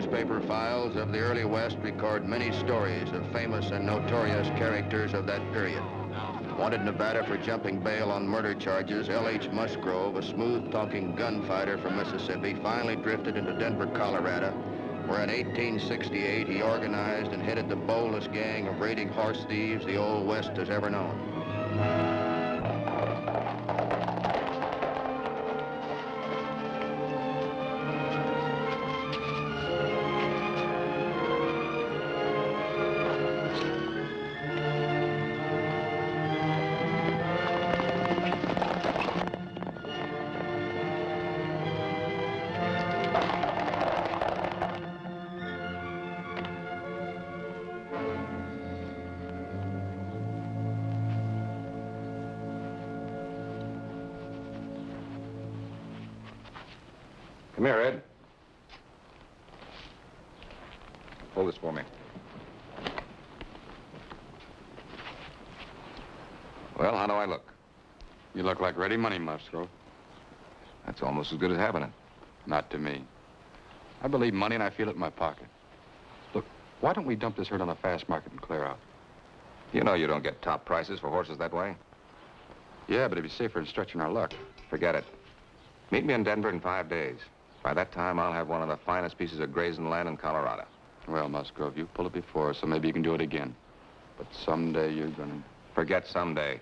newspaper files of the early West record many stories of famous and notorious characters of that period. Wanted in Nevada for jumping bail on murder charges, L.H. Musgrove, a smooth-talking gunfighter from Mississippi, finally drifted into Denver, Colorado, where in 1868 he organized and headed the boldest gang of raiding horse thieves the Old West has ever known. Come here, Ed. Hold this for me. Well, how do I look? You look like ready money, Musgrove. That's almost as good as having it. Not to me. I believe money and I feel it in my pocket. Look, why don't we dump this herd on the fast market and clear out? You know you don't get top prices for horses that way. Yeah, but it'd be safer than stretching our luck. Forget it. Meet me in Denver in 5 days. By that time, I'll have one of the finest pieces of grazing land in Colorado. Well, Musgrove, you've pulled it before, so maybe you can do it again. But someday you're gonna... Forget someday.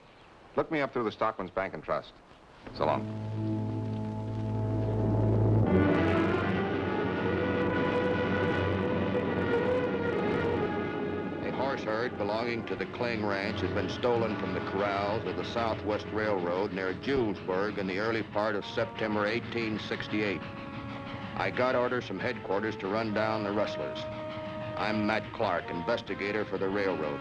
Look me up through the Stockman's Bank and Trust. So long. A horse herd belonging to the Kling Ranch had been stolen from the corrals of the Southwest Railroad near Julesburg in the early part of September 1868. I got orders from headquarters to run down the rustlers. I'm Matt Clark, investigator for the railroad.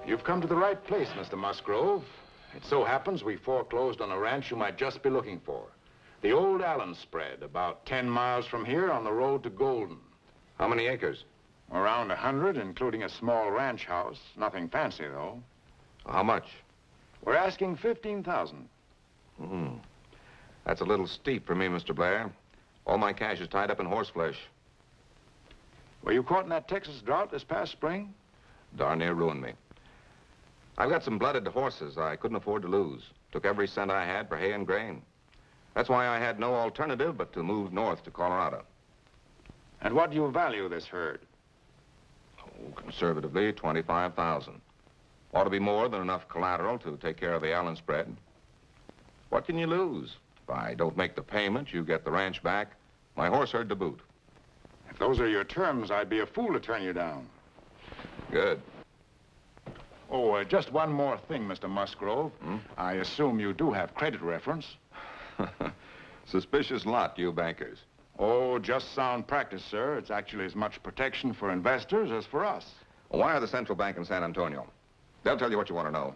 You've come to the right place, Mr. Musgrove. It so happens we foreclosed on a ranch you might just be looking for. The old Allen spread, about 10 miles from here on the road to Golden. How many acres? Around 100, including a small ranch house. Nothing fancy, though. How much? We're asking $15,000. That's a little steep for me, Mr. Blair. All my cash is tied up in horse flesh. Were you caught in that Texas drought this past spring? Darn near ruined me. I've got some blooded horses I couldn't afford to lose. Took every cent I had for hay and grain. That's why I had no alternative but to move north to Colorado. And what do you value this herd? Oh, conservatively, $25,000. Ought to be more than enough collateral to take care of the Allen spread. What can you lose? If I don't make the payment, you get the ranch back, my horse herd to boot. If those are your terms, I'd be a fool to turn you down. Good. Oh, just one more thing, Mr. Musgrove. I assume you do have credit reference. Suspicious lot, you bankers. Oh, just sound practice, sir. It's actually as much protection for investors as for us. Well, why are the Central Bank in San Antonio? They'll tell you what you want to know.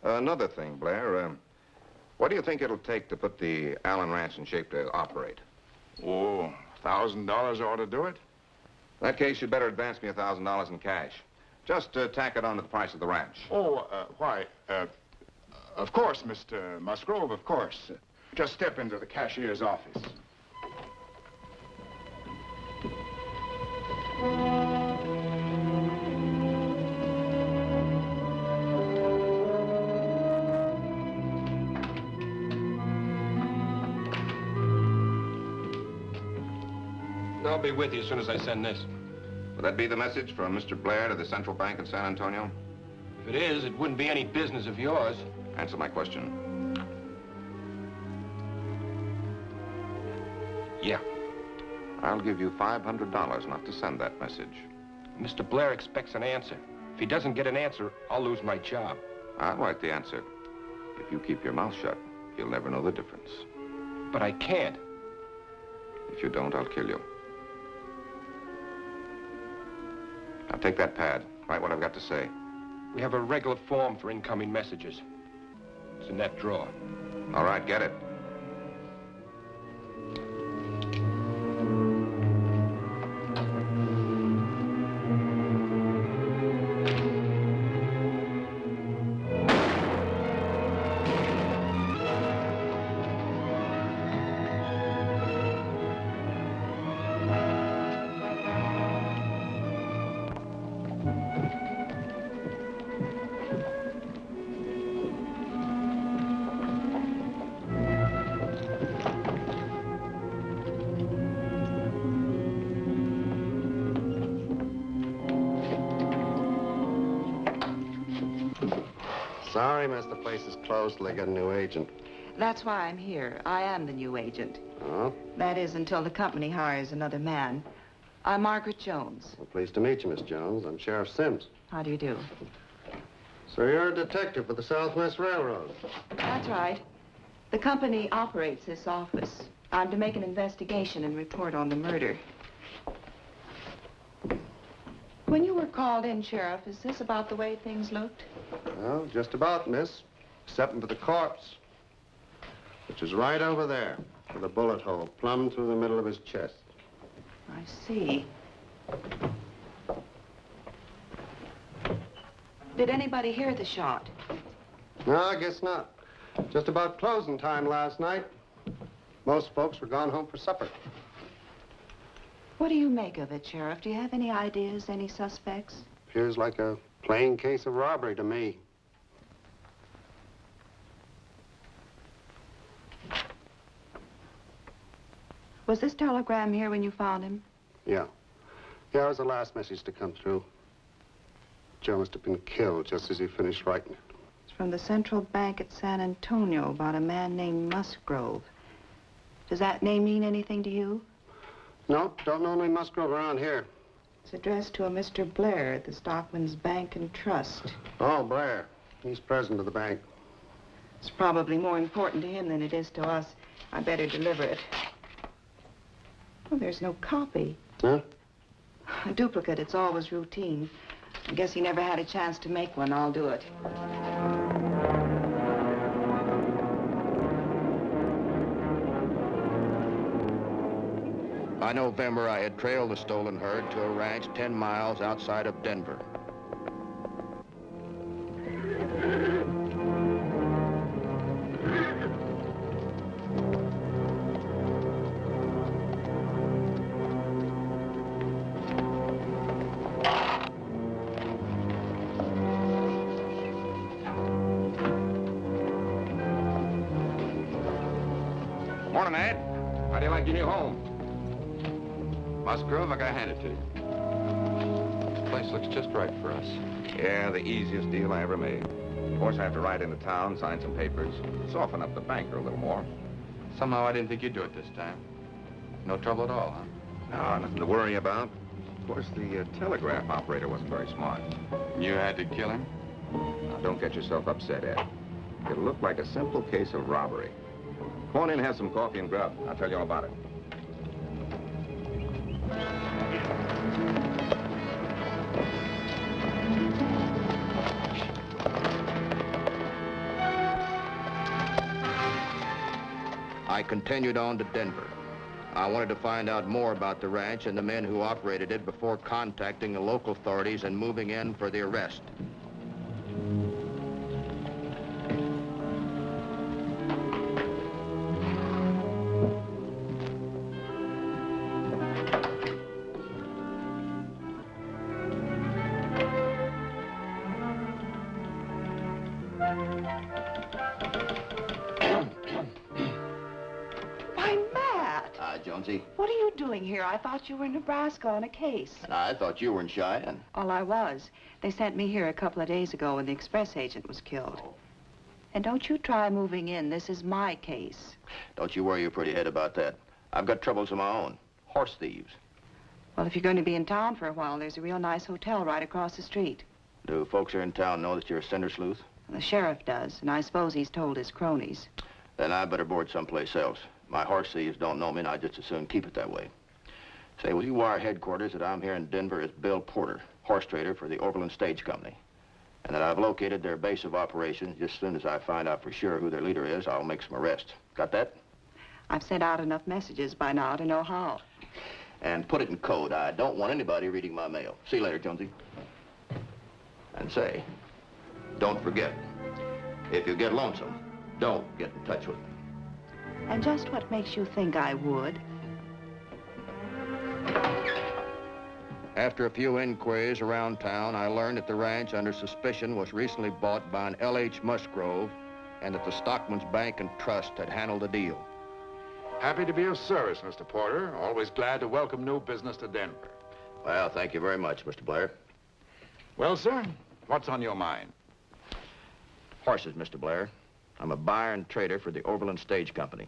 Another thing, Blair, what do you think it'll take to put the Allen Ranch in shape to operate? Oh, $1,000 ought to do it. In that case, you'd better advance me $1,000 in cash. Just tack it on to the price of the ranch. Oh, why? Of course, Mr. Musgrove, of course. Just step into the cashier's office. I'll be with you as soon as I send this. Would that be the message from Mr. Blair to the Central Bank in San Antonio? If it is, it wouldn't be any business of yours. Answer my question. Yeah. I'll give you $500 not to send that message. Mr. Blair expects an answer. If he doesn't get an answer, I'll lose my job. I'll write the answer. If you keep your mouth shut, you'll never know the difference. But I can't. If you don't, I'll kill you. Now take that pad. Write what I've got to say. We have a regular form for incoming messages. It's in that drawer. All right, get it. Sorry, miss. The place is closed till they get a new agent. That's why I'm here. I am the new agent. Oh? That is, until the company hires another man. I'm Margaret Jones. Well, pleased to meet you, Miss Jones. I'm Sheriff Sims. How do you do? So you're a detective for the Southwest Railroad. That's right. The company operates this office. I'm to make an investigation and report on the murder. When you were called in, Sheriff, is this about the way things looked? Well, just about, miss. Except for the corpse, which is right over there, with a bullet hole plumb through the middle of his chest. I see. Did anybody hear the shot? No, I guess not. Just about closing time last night. Most folks were gone home for supper. What do you make of it, Sheriff? Do you have any ideas, any suspects? Appears like a plain case of robbery to me. Was this telegram here when you found him? Yeah. Yeah, it was the last message to come through. Joe must have been killed just as he finished writing it. It's from the Central Bank at San Antonio about a man named Musgrove. Does that name mean anything to you? No, don't know any Musgrove around here. It's addressed to a Mr. Blair at the Stockman's Bank and Trust. Oh, Blair. He's president of the bank. It's probably more important to him than it is to us. I better deliver it. Oh, there's no copy. Huh? A duplicate, it's always routine. I guess he never had a chance to make one. I'll do it. By November, I had trailed the stolen herd to a ranch 10 miles outside of Denver. Morning, Ed. How do you like your new home? Musgrove, I gotta hand it to you. This place looks just right for us. Yeah, the easiest deal I ever made. Of course, I have to ride into town, sign some papers, soften up the banker a little more. Somehow I didn't think you'd do it this time. No trouble at all, huh? No, nothing to worry about. Of course, the telegraph operator wasn't very smart. You had to kill him? Now, don't get yourself upset, Ed. It looked like a simple case of robbery. Come on in and have some coffee and grub. I'll tell you all about it. I continued on to Denver. I wanted to find out more about the ranch and the men who operated it before contacting the local authorities and moving in for the arrest. Jonesy. What are you doing here? I thought you were in Nebraska on a case. I thought you were in Cheyenne. Well, I was. They sent me here a couple of days ago when the express agent was killed. Oh. And don't you try moving in. This is my case. Don't you worry your pretty head about that. I've got troubles of my own. Horse thieves. Well, if you're going to be in town for a while, there's a real nice hotel right across the street. Do folks here in town know that you're a cinder sleuth? The sheriff does, and I suppose he's told his cronies. Then I better board someplace else. My horse thieves don't know me, and I'd just as soon keep it that way. Say, will you wire headquarters that I'm here in Denver as Bill Porter, horse trader for the Overland Stage Company, and that I've located their base of operations. Just as soon as I find out for sure who their leader is, I'll make some arrests. Got that? I've sent out enough messages by now to know how. And put it in code. I don't want anybody reading my mail. See you later, Jonesy. And say, don't forget, if you get lonesome, don't get in touch with me. And just what makes you think I would? After a few inquiries around town, I learned that the ranch under suspicion was recently bought by an L.H. Musgrove and that the Stockman's Bank and Trust had handled the deal. Happy to be of service, Mr. Porter. Always glad to welcome new business to Denver. Well, thank you very much, Mr. Blair. Well, sir, what's on your mind? Horses, Mr. Blair. I'm a buyer and trader for the Overland Stage Company.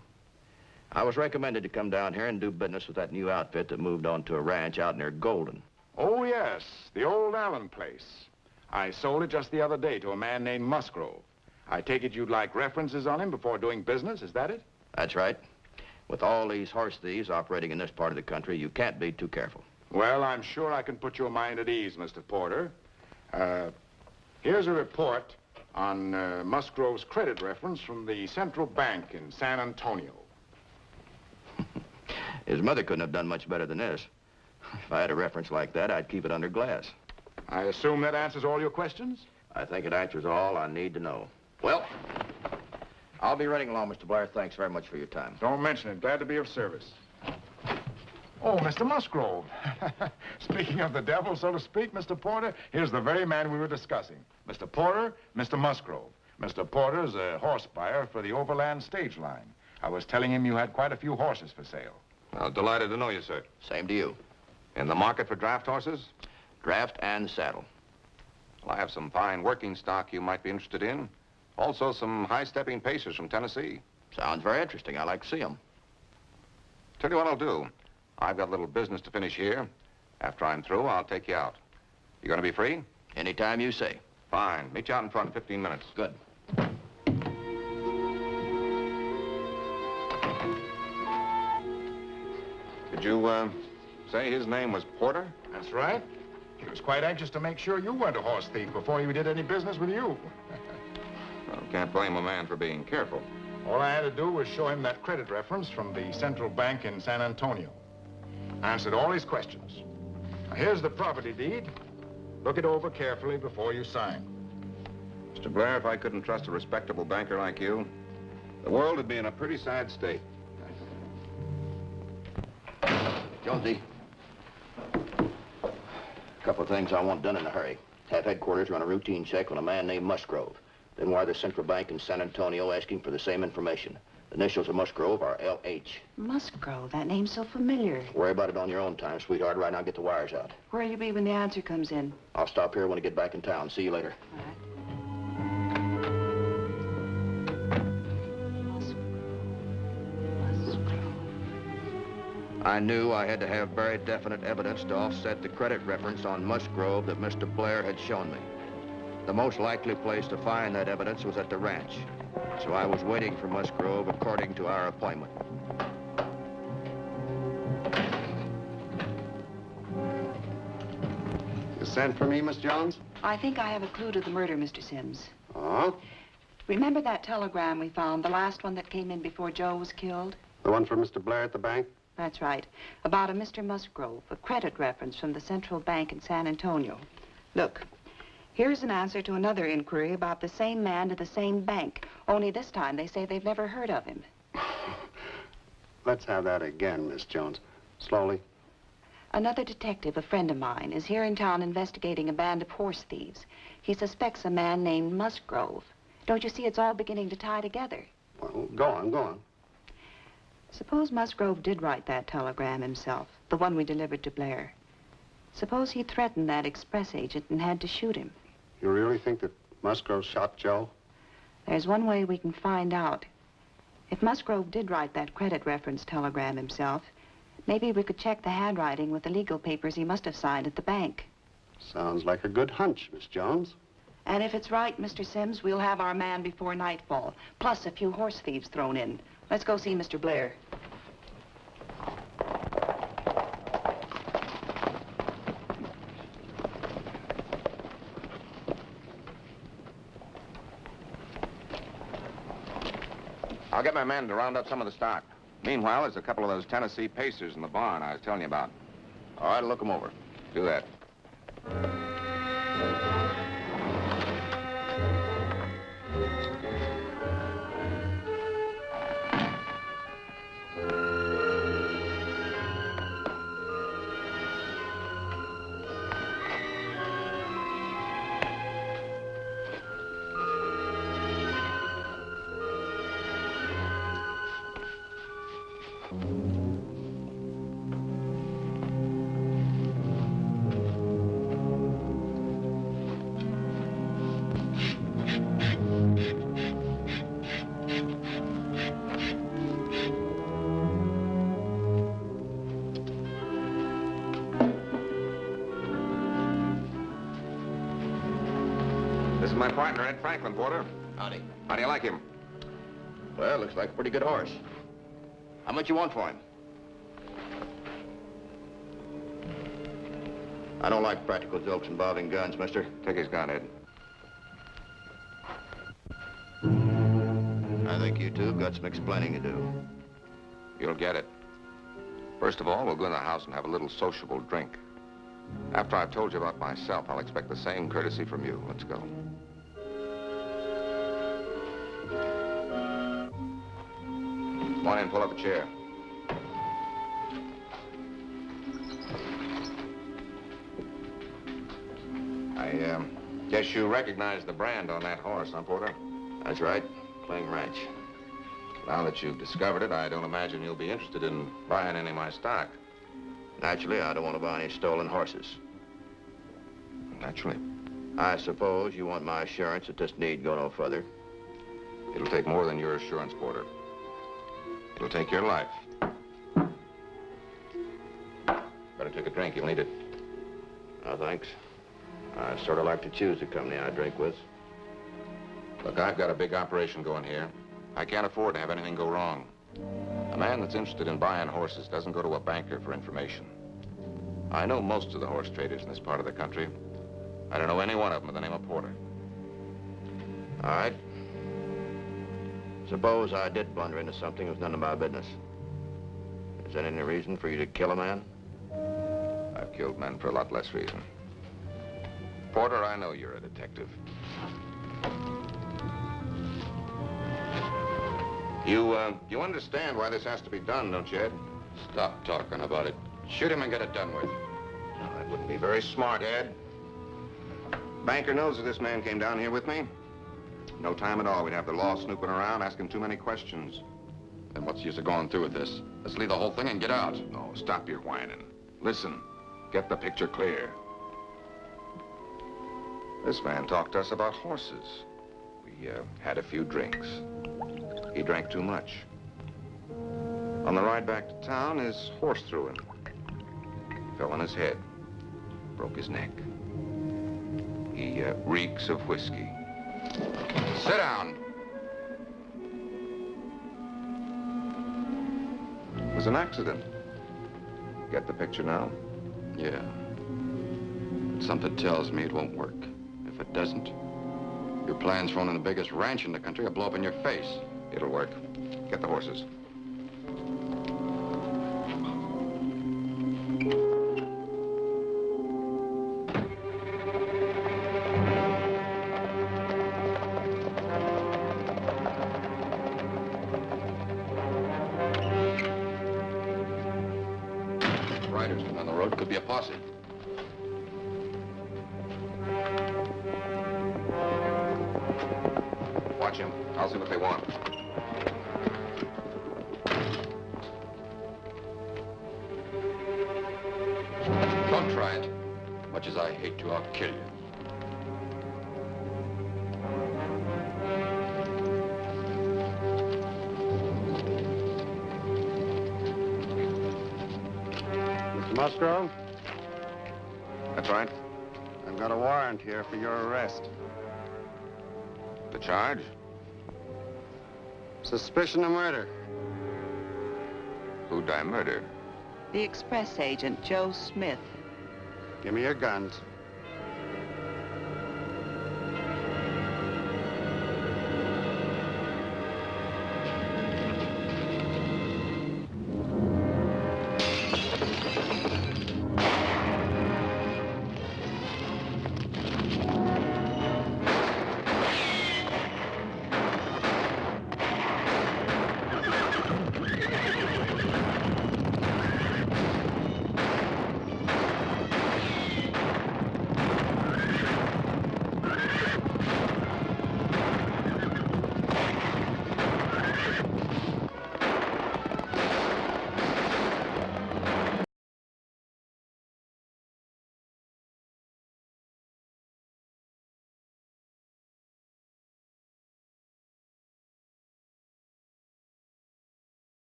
I was recommended to come down here and do business with that new outfit that moved on to a ranch out near Golden. Oh, yes, the old Allen place. I sold it just the other day to a man named Musgrove. I take it you'd like references on him before doing business, is that it? That's right. With all these horse thieves operating in this part of the country, you can't be too careful. Well, I'm sure I can put your mind at ease, Mr. Porter. Here's a report on Musgrove's credit reference from the Central Bank in San Antonio. His mother couldn't have done much better than this. If I had a reference like that, I'd keep it under glass. I assume that answers all your questions? I think it answers all I need to know. Well, I'll be running along, Mr. Blair. Thanks very much for your time. Don't mention it. Glad to be of service. Oh, Mr. Musgrove. Speaking of the devil, so to speak, Mr. Porter, here's the very man we were discussing. Mr. Porter, Mr. Musgrove. Mr. Porter's a horse buyer for the Overland Stage Line. I was telling him you had quite a few horses for sale. Well, delighted to know you, sir. Same to you. In the market for draft horses? Draft and saddle. Well, I have some fine working stock you might be interested in. Also, some high-stepping pacers from Tennessee. Sounds very interesting. I like to see them. Tell you what I'll do. I've got a little business to finish here. After I'm through, I'll take you out. You going to be free? Anytime you say. Fine. Meet you out in front in 15 minutes. Good. Did you, say his name was Porter? That's right. He was quite anxious to make sure you weren't a horse thief before he did any business with you. Well, can't blame a man for being careful. All I had to do was show him that credit reference from the Central Bank in San Antonio. I answered all his questions. Now, here's the property deed. Look it over carefully before you sign. Mr. Blair, if I couldn't trust a respectable banker like you, the world would be in a pretty sad state. Jonesy. A couple of things I want done in a hurry. Have headquarters run a routine check on a man named Musgrove. Then wire the Central Bank in San Antonio asking for the same information. The initials of Musgrove are LH. Musgrove, that name's so familiar. Worry about it on your own time, sweetheart. Right now, get the wires out. Where'll you be when the answer comes in? I'll stop here when I get back in town. See you later. All right. I knew I had to have very definite evidence to offset the credit reference on Musgrove that Mr. Blair had shown me. The most likely place to find that evidence was at the ranch. So I was waiting for Musgrove according to our appointment. You sent for me, Miss Jones? I think I have a clue to the murder, Mr. Sims. Oh? Remember that telegram we found, the last one that came in before Joe was killed? The one from Mr. Blair at the bank? That's right. About a Mr. Musgrove, a credit reference from the Central Bank in San Antonio. Look, here's an answer to another inquiry about the same man to the same bank. Only this time they say they've never heard of him. Let's have that again, Miss Jones. Slowly. Another detective, a friend of mine, is here in town investigating a band of horse thieves. He suspects a man named Musgrove. Don't you see it's all beginning to tie together? Well, go on, go on. Suppose Musgrove did write that telegram himself, the one we delivered to Blair. Suppose he threatened that express agent and had to shoot him. You really think that Musgrove shot Joe? There's one way we can find out. If Musgrove did write that credit reference telegram himself, maybe we could check the handwriting with the legal papers he must have signed at the bank. Sounds like a good hunch, Miss Jones. And if it's right, Mr. Sims, we'll have our man before nightfall, plus a few horse thieves thrown in. Let's go see Mr. Blair. I'll get my men to round up some of the stock. Meanwhile, there's a couple of those Tennessee pacers in the barn I was telling you about. All right, look them over. Do that. my partner, Ed Franklin, Porter. Howdy. How do you like him? Well, looks like a pretty good horse. How much you want for him? I don't like practical jokes involving guns, mister. Take his gun, Ed. I think you two have got some explaining to do. You'll get it. First of all, we'll go in the house and have a little sociable drink. After I've told you about myself, I'll expect the same courtesy from you. Let's go. Come on in, pull up a chair. I guess you recognize the brand on that horse, huh, Porter? That's right. Cling Ranch. Now that you've discovered it, I don't imagine you'll be interested in buying any of my stock. Naturally, I don't want to buy any stolen horses. Naturally. I suppose you want my assurance that this need go no further. It'll take more than your assurance, Porter. It'll take your life. Better take a drink. You'll need it. No, thanks. I sort of like to choose the company I drink with. Look, I've got a big operation going here. I can't afford to have anything go wrong. A man that's interested in buying horses doesn't go to a banker for information. I know most of the horse traders in this part of the country. I don't know any one of them with the name of Porter. All right. Suppose I did blunder into something that was none of my business. Is there any reason for you to kill a man? I've killed men for a lot less reason. Porter, I know you're a detective. You understand why this has to be done, don't you, Ed? Stop talking about it. Shoot him and get it done with. No, that wouldn't be very smart, Ed. Banker knows that this man came down here with me. No time at all. We'd have the law snooping around, asking too many questions. Then what's the use of going through with this? Let's leave the whole thing and get out. No, stop your whining. Listen, get the picture clear. This man talked to us about horses. We had a few drinks. He drank too much. On the ride back to town, his horse threw him. Fell on his head. Broke his neck. He reeks of whiskey. Sit down. It was an accident. Get the picture now? Yeah. Something tells me it won't work. If it doesn't, your plans for owning the biggest ranch in the country will blow up in your face. It'll work. Get the horses. Riders on the road could be a posse. Watch him. I'll see what they want. Don't try it. Much as I hate to, I'll kill you. Mr. Musgrove, That's right. I've got a warrant here for your arrest. The charge? Suspicion of murder. Who'd I murder? The express agent, Joe Smith. Give me your guns.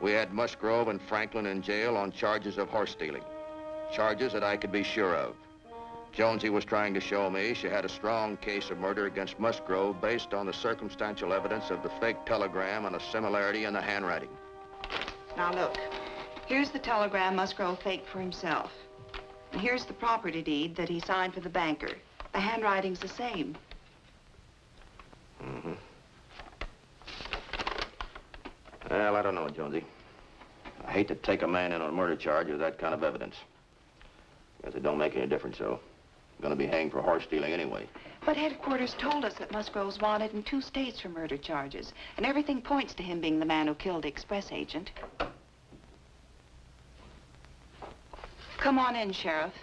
We had Musgrove and Franklin in jail on charges of horse stealing. Charges that I could be sure of. Jonesy was trying to show me she had a strong case of murder against Musgrove based on the circumstantial evidence of the fake telegram and a similarity in the handwriting. Now look, here's the telegram Musgrove faked for himself. And here's the property deed that he signed for the banker. The handwriting's the same. Mm-hmm. Well, I don't know, Jonesy. I hate to take a man in on a murder charge with that kind of evidence. Guess it don't make any difference, though. I'm gonna be hanged for horse stealing anyway. But headquarters told us that Musgrove's wanted in 2 states for murder charges, and everything points to him being the man who killed the express agent. Come on in, Sheriff.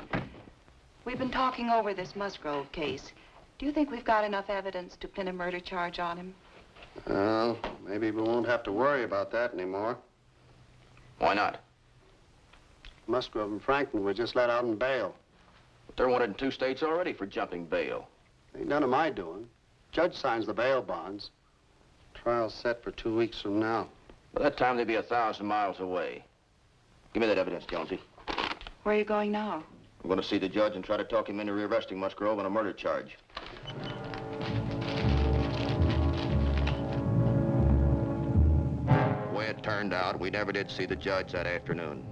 We've been talking over this Musgrove case. Do you think we've got enough evidence to pin a murder charge on him? Well, maybe we won't have to worry about that anymore. Why not? Musgrove and Franklin were just let out on bail. But they're wanted in 2 states already for jumping bail. Ain't none of my doing. Judge signs the bail bonds. Trial's set for 2 weeks from now. By that time, they'd be 1,000 miles away. Give me that evidence, Jonesy. Where are you going now? I'm going to see the judge and try to talk him into rearresting Musgrove on a murder charge. The way it turned out, we never did see the judge that afternoon.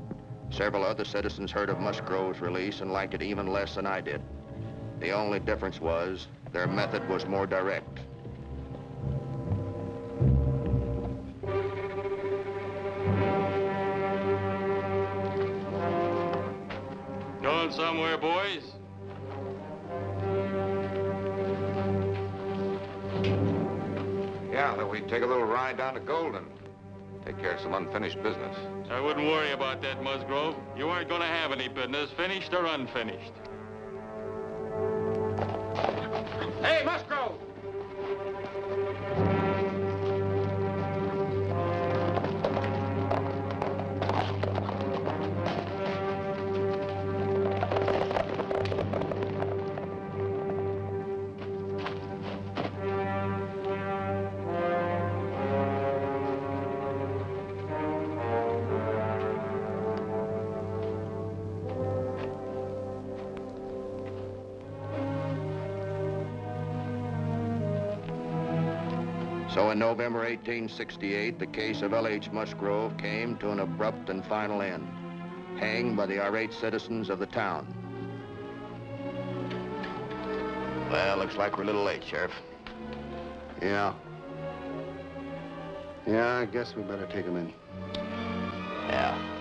Several other citizens heard of Musgrove's release and liked it even less than I did. The only difference was their method was more direct. Going somewhere, boys? Yeah, that we take a little ride down to Golden. Take care of some unfinished business. I wouldn't worry about that, Musgrove. You aren't going to have any business, finished or unfinished. Hey, Musgrove! So in November 1868, the case of L.H. Musgrove came to an abrupt and final end, hanged by the irate citizens of the town. Well, looks like we're a little late, Sheriff. Yeah. Yeah, I guess we better take him in. Yeah.